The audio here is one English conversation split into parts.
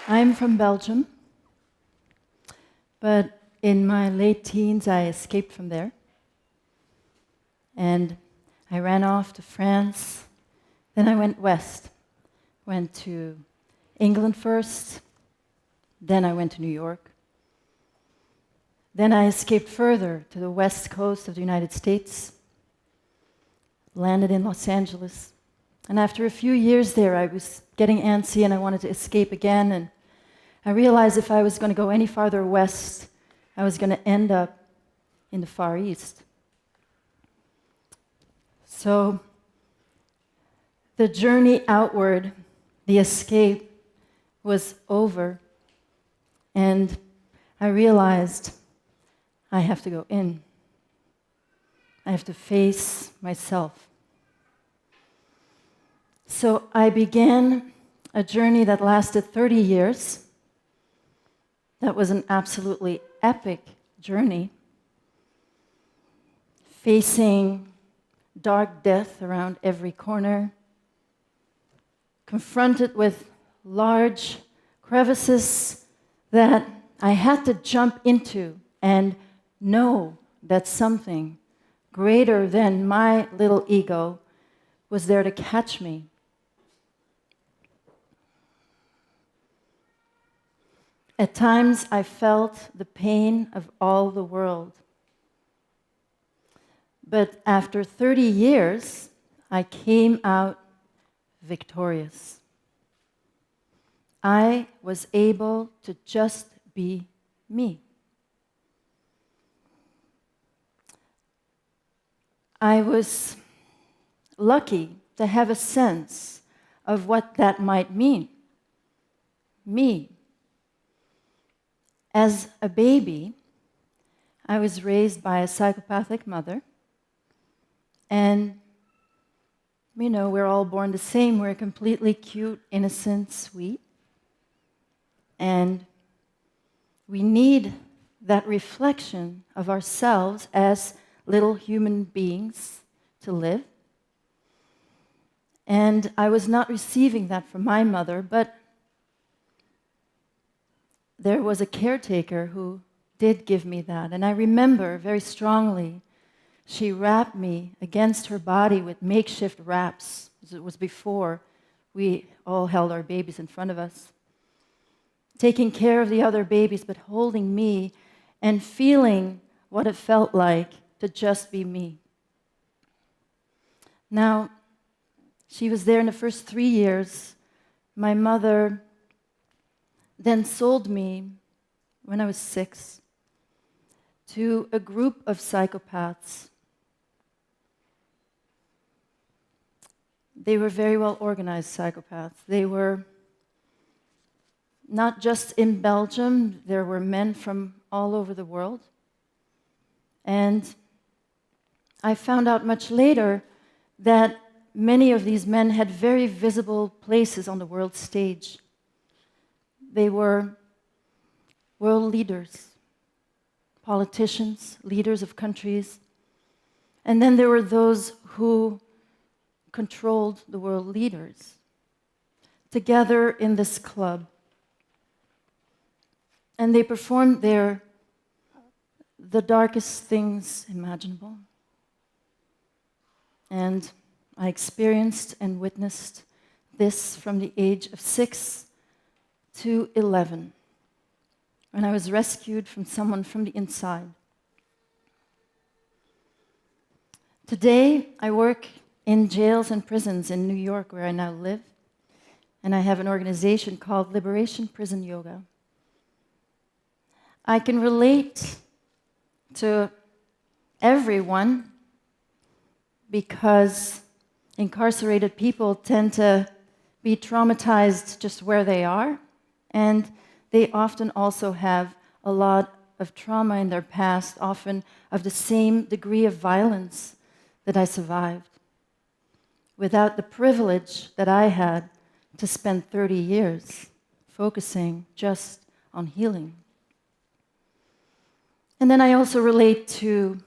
I'm from Belgium, but in my late teens I escaped from there. And I ran off to France. Then I went west. Went to England first. Then I went to New York. Then I escaped further to the west coast of the United States. Landed in Los Angeles. And after a few years there, I was getting antsy and I wanted to escape again. And I realized if I was going to go any farther west, I was going to end up in the Far East. So the journey outward, the escape, was over. And I realized I have to go in. I have to face myself. So I began a journey that lasted 30 years. That was an absolutely epic journey, facing dark death around every corner, confronted with large crevices that I had to jump into and know that something greater than my little ego was there to catch me. At times, I felt the pain of all the world. But after 30 years, I came out victorious. I was able to just be me. I was lucky to have a sense of what that might mean. Me. As a baby, I was raised by a psychopathic mother. And, we're all born the same. We're completely cute, innocent, sweet. And we need that reflection of ourselves as little human beings to live. And I was not receiving that from my mother, but there was a caretaker who did give me that. And I remember very strongly, she wrapped me against her body with makeshift wraps. It was before we all held our babies in front of us. Taking care of the other babies, but holding me and feeling what it felt like to just be me. Now, she was there in the first 3 years. My mother then sold me, when I was 6, to a group of psychopaths. They were very well organized psychopaths. They were not just in Belgium, there were men from all over the world. And I found out much later that many of these men had very visible places on the world stage. They were world leaders, politicians, leaders of countries. And then there were those who controlled the world leaders together in this club. And they performed the darkest things imaginable. And I experienced and witnessed this from the age of 6 to 11, when I was rescued from someone from the inside. Today, I work in jails and prisons in New York, where I now live, and I have an organization called Liberation Prison Yoga. I can relate to everyone because incarcerated people tend to be traumatized just where they are, and they often also have a lot of trauma in their past, often of the same degree of violence that I survived, without the privilege that I had to spend 30 years focusing just on healing. And then I also relate to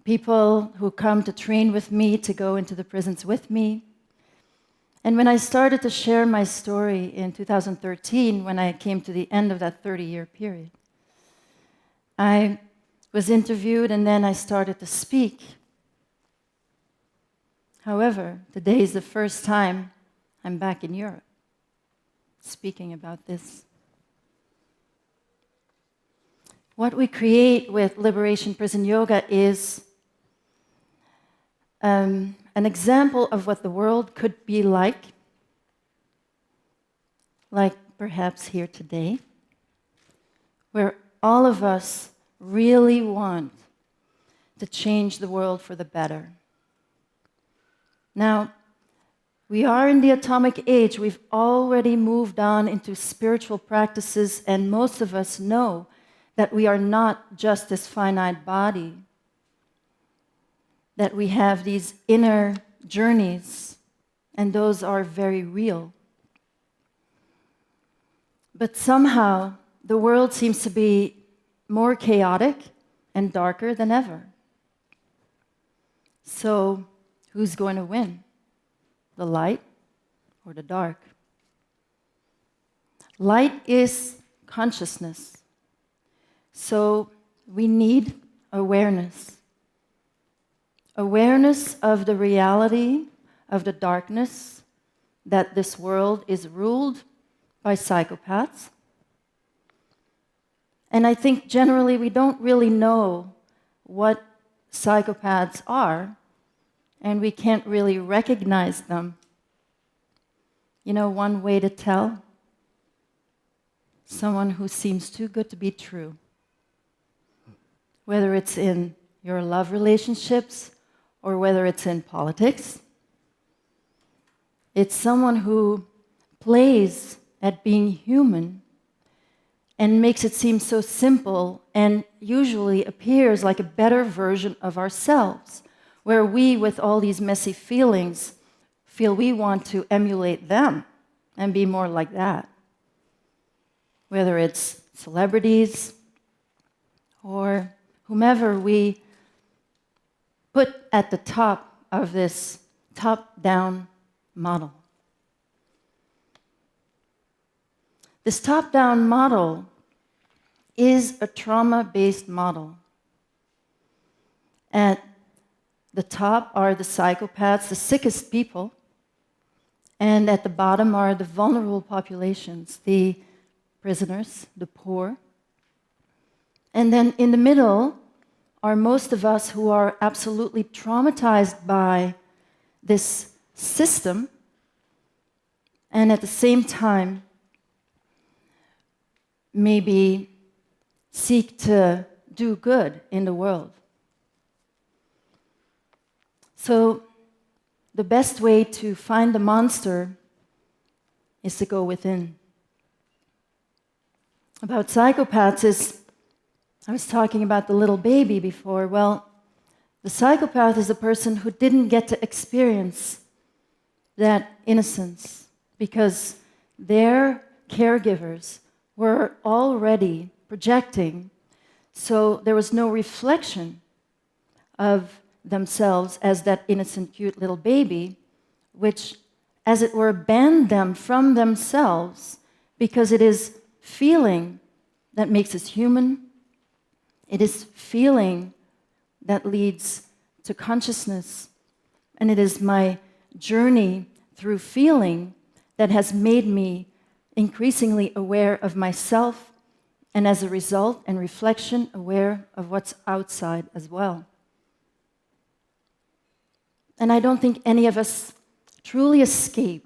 people who come to train with me, to go into the prisons with me. And when I started to share my story in 2013, when I came to the end of that 30-year period, I was interviewed and then I started to speak. However, today is the first time I'm back in Europe speaking about this. What we create with Liberation Prison Yoga is an example of what the world could be like perhaps here today, where all of us really want to change the world for the better. Now, we are in the atomic age. We've already moved on into spiritual practices, and most of us know that we are not just this finite body, that we have these inner journeys, and those are very real. But somehow, the world seems to be more chaotic and darker than ever. So, who's going to win? The light or the dark? Light is consciousness. So we need awareness. Awareness of the reality of the darkness, that this world is ruled by psychopaths. And I think generally we don't really know what psychopaths are, and we can't really recognize them. You know, one way to tell? Someone who seems too good to be true. Whether it's in your love relationships or whether it's in politics. It's someone who plays at being human and makes it seem so simple and usually appears like a better version of ourselves, where we, with all these messy feelings, feel we want to emulate them and be more like that. Whether it's celebrities or whomever we put at the top of this top-down model. This top-down model is a trauma-based model. At the top are the psychopaths, the sickest people, and at the bottom are the vulnerable populations, the prisoners, the poor. And then in the middle are most of us who are absolutely traumatized by this system, and at the same time maybe seek to do good in the world. So the best way to find the monster is to go within. About psychopaths is, I was talking about the little baby before. Well, the psychopath is a person who didn't get to experience that innocence because their caregivers were already projecting, so there was no reflection of themselves as that innocent, cute little baby, which, as it were, banned them from themselves because it is feeling that makes us human. It is feeling that leads to consciousness. And it is my journey through feeling that has made me increasingly aware of myself, and as a result and reflection, aware of what's outside as well. And I don't think any of us truly escape,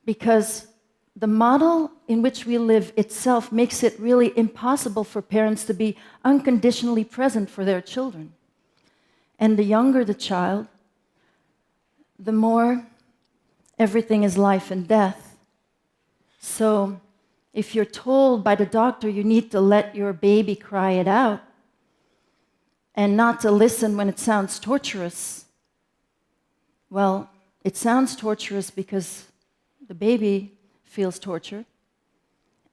because the model in which we live itself makes it really impossible for parents to be unconditionally present for their children. And the younger the child, the more everything is life and death. So if you're told by the doctor you need to let your baby cry it out and not to listen when it sounds torturous, well, it sounds torturous because the baby feels torture,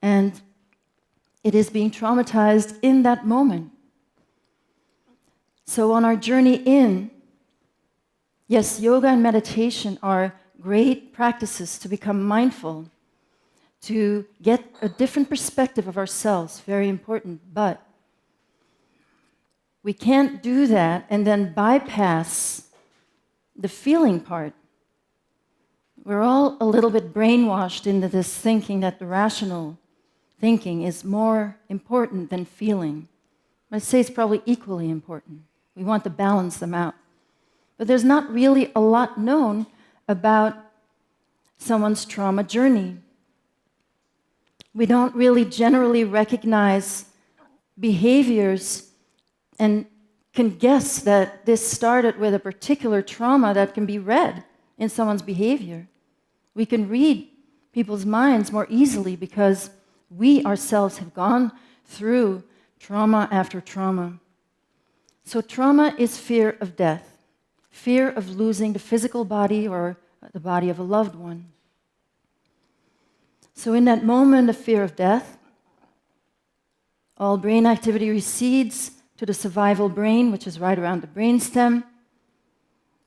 and it is being traumatized in that moment. So on our journey in, yes, yoga and meditation are great practices to become mindful, to get a different perspective of ourselves, very important, but we can't do that and then bypass the feeling part. We're all a little bit brainwashed into this thinking that the rational thinking is more important than feeling. I'd say it's probably equally important. We want to balance them out. But there's not really a lot known about someone's trauma journey. We don't really generally recognize behaviors and can guess that this started with a particular trauma that can be read in someone's behavior. We can read people's minds more easily because we ourselves have gone through trauma after trauma. So trauma is fear of death, fear of losing the physical body or the body of a loved one. So in that moment of fear of death, all brain activity recedes to the survival brain, which is right around the brainstem.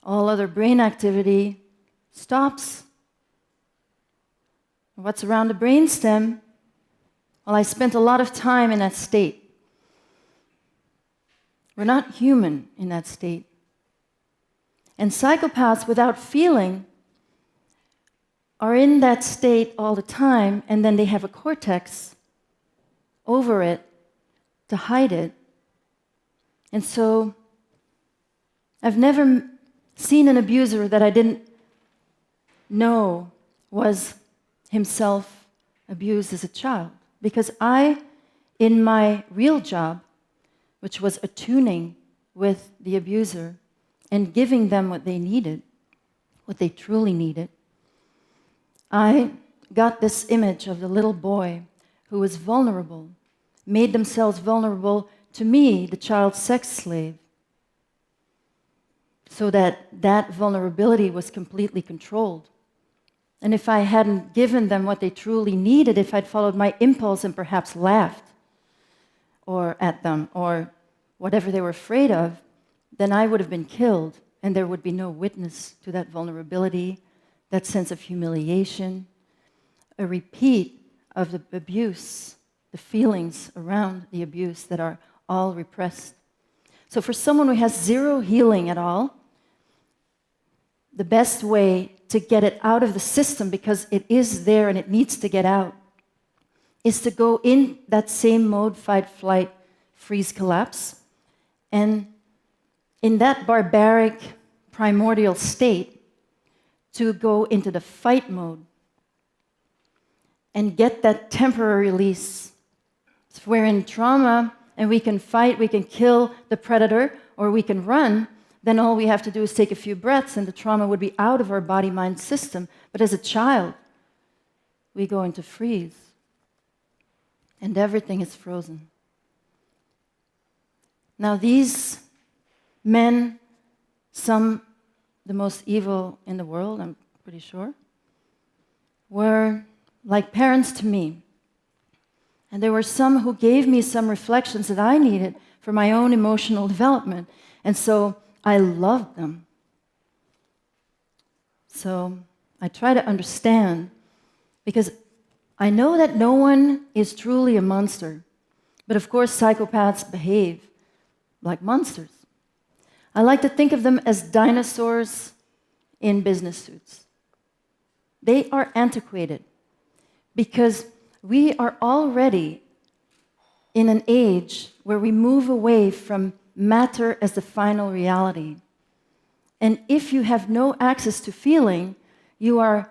All other brain activity stops. What's around the brainstem? Well, I spent a lot of time in that state. We're not human in that state. And psychopaths without feeling are in that state all the time, and then they have a cortex over it to hide it. And so I've never seen an abuser that I didn't know was himself abused as a child. Because I, in my real job, which was attuning with the abuser and giving them what they needed, what they truly needed, I got this image of the little boy who was vulnerable, made themselves vulnerable to me, the child sex slave, so that that vulnerability was completely controlled. And if I hadn't given them what they truly needed, if I'd followed my impulse and perhaps laughed or at them or whatever they were afraid of, then I would have been killed and there would be no witness to that vulnerability, that sense of humiliation, a repeat of the abuse, the feelings around the abuse that are all repressed. So for someone who has zero healing at all, the best way to get it out of the system, because it is there and it needs to get out, is to go in that same mode, fight, flight, freeze, collapse. And in that barbaric, primordial state, to go into the fight mode and get that temporary release. If we're in trauma and we can fight, we can kill the predator, or we can run, then all we have to do is take a few breaths and the trauma would be out of our body-mind system. But as a child, we go into freeze and everything is frozen. Now these men, some the most evil in the world, I'm pretty sure, were like parents to me. And there were some who gave me some reflections that I needed for my own emotional development. And so I loved them. So I try to understand, because I know that no one is truly a monster. But of course, psychopaths behave like monsters. I like to think of them as dinosaurs in business suits. They are antiquated because we are already in an age where we move away from matter as the final reality. And if you have no access to feeling, you are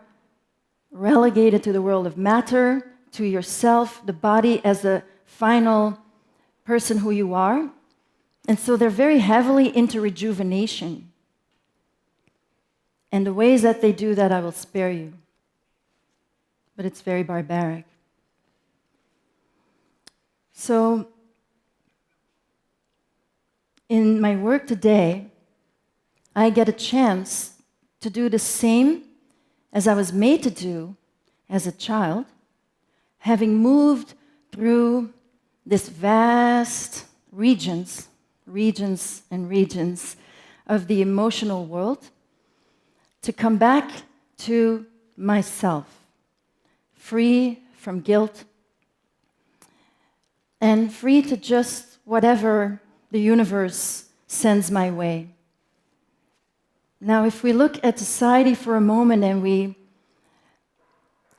relegated to the world of matter, to yourself, the body as the final person who you are. And so they're very heavily into rejuvenation. And the ways that they do that, I will spare you. But it's very barbaric. So, in my work today, I get a chance to do the same as I was made to do as a child, having moved through this vast regions and regions of the emotional world, to come back to myself, free from guilt, and free to just whatever the universe sends my way. Now, if we look at society for a moment and we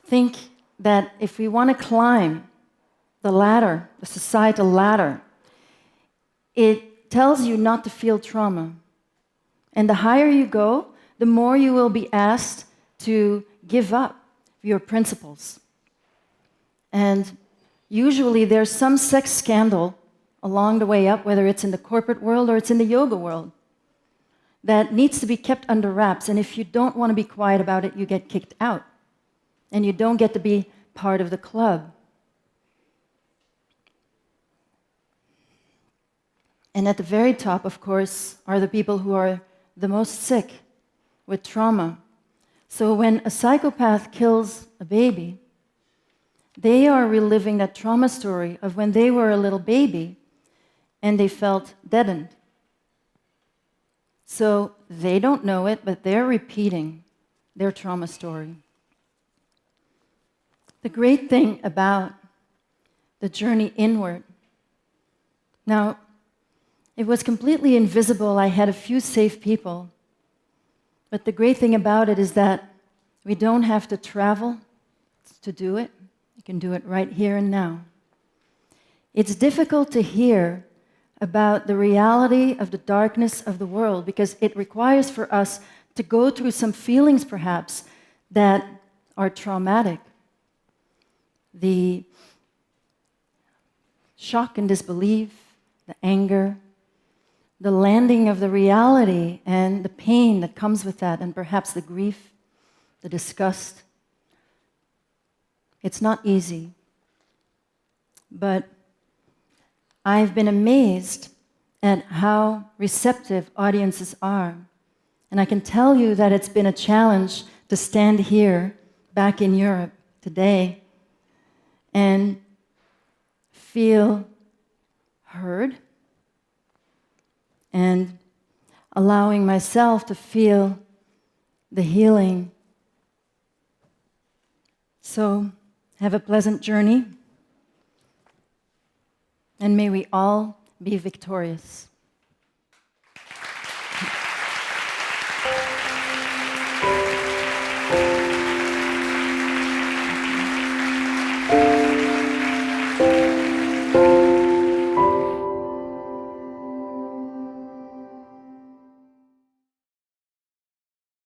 think that if we want to climb the ladder, the societal ladder, it tells you not to feel trauma. And the higher you go, the more you will be asked to give up your principles. And usually there's some sex scandal along the way up, whether it's in the corporate world or it's in the yoga world, that needs to be kept under wraps. And if you don't want to be quiet about it, you get kicked out. And you don't get to be part of the club. And at the very top, of course, are the people who are the most sick with trauma. So when a psychopath kills a baby, they are reliving that trauma story of when they were a little baby and they felt deadened. So they don't know it, but they're repeating their trauma story. The great thing about the journey inward, now, it was completely invisible. I had a few safe people. But the great thing about it is that we don't have to travel to do it. You can do it right here and now. It's difficult to hear about the reality of the darkness of the world because it requires for us to go through some feelings, perhaps, that are traumatic. The shock and disbelief, the anger, the landing of the reality and the pain that comes with that, and perhaps the grief, the disgust. It's not easy. But I've been amazed at how receptive audiences are. And I can tell you that it's been a challenge to stand here back in Europe today and feel heard, and allowing myself to feel the healing. So, have a pleasant journey, and may we all be victorious.